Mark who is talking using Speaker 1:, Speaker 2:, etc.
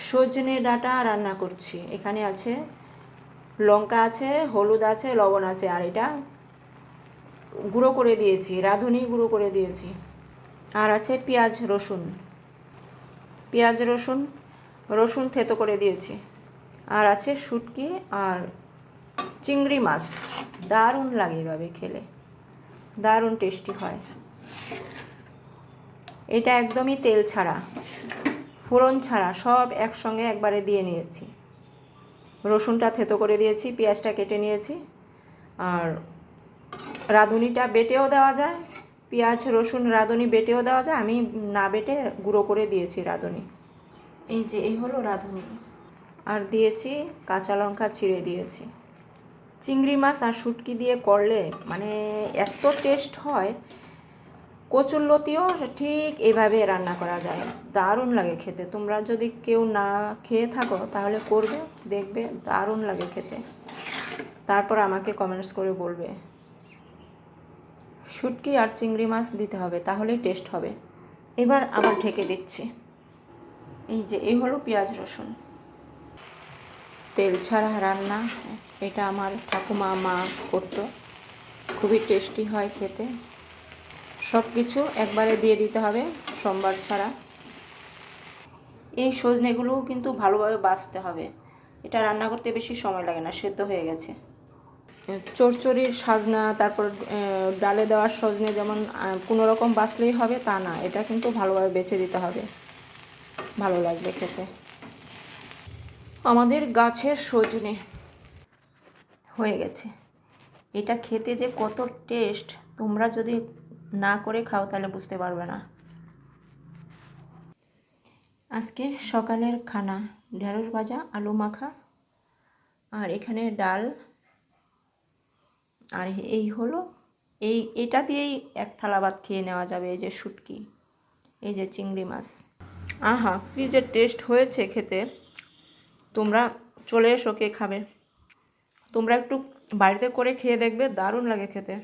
Speaker 1: সজনে ডাঁটা রান্না করছি। এখানে আছে লঙ্কা, আছে হলুদ, আছে লবণ আছে, আর এটা গুঁড়ো করে দিয়েছি, রাঁধুনি গুঁড়ো করে দিয়েছি। আর আছে পেঁয়াজ রসুন, পেঁয়াজ রসুন রসুন থেতো করে দিয়েছি। আর আছে শুটকি আর চিংড়ি মাছ। দারুণ লাগে এভাবে খেলে, দারুণ টেস্টি হয়। এটা একদমই তেল ছাড়া, ফোড়ন ছাড়া, সব একসঙ্গে একবারে দিয়ে নিয়েছি। রসুনটা থেতো করে দিয়েছি, পেঁয়াজটা কেটে নিয়েছি, আর রাঁধুনিটা বেটেও দেওয়া যায়, পেঁয়াজ রসুন রাঁধুনি বেটেও দেওয়া যায়, আমি না বেটে গুঁড়ো করে দিয়েছি রাঁধুনি। এই যে এই হলো রাঁধুনি। আর দিয়েছি কাঁচা লঙ্কা চিড়ে দিয়েছি। চিংড়ি মাছ আর শুটকি দিয়ে করলে মানে এত টেস্ট হয়। কচুরলতিও ঠিক এভাবে রান্না করা যায়, দারুণ লাগে খেতে। তোমরা যদি কেউ না খেয়ে থাকো তাহলে করবে, দেখবে দারুণ লাগে খেতে। তারপর আমাকে কমেন্টস করে বলবে। শুটকি আর চিংড়ি মাছ দিতে হবে, তাহলেই টেস্ট হবে। এবার আবার ঢেকে দিচ্ছি। এই যে এই হলো পেঁয়াজ রসুন তেল ছাড়া রান্না। এটা আমার ঠাকুমা মা করতো, খুবই টেস্টি হয় খেতে। সব কিছু একবারে দিয়ে দিতে হবে, সোমবার ছাড়া। এই সজনেগুলোও কিন্তু ভালোভাবে বাছতে হবে, এটা রান্না করতে বেশি সময় লাগে না, সেদ্ধ হয়ে গেছে। চচ্চড়ির সাজনা, তারপর ডালে দেওয়ার সজনে যেমন কোনো রকম বাছলেই হবে তা না, এটা কিন্তু ভালোভাবে বেছে দিতে হবে, ভালো লাগবে খেতে। আমাদের গাছের সজনে হয়ে গেছে। এটা খেতে যে কত টেস্ট, তোমরা যদি না করে খাও তাহলে বুঝতে পারবে না। আজকে সকালের খানা ঢেঁড়স ভাজা, আলু মাখা, আর এখানে ডাল। আর এই হলো এটা দিয়েই এক থালা ভাত খেয়ে নেওয়া যাবে। এই যে শুটকি, এই যে চিংড়ি মাছ, আহা কি যে টেস্ট হয়েছে খেতে। তোমরা চলে এসো, কে খাবে। তোমরা একটু বাড়িতে করে খেয়ে দেখবে, দারুণ লাগে খেতে।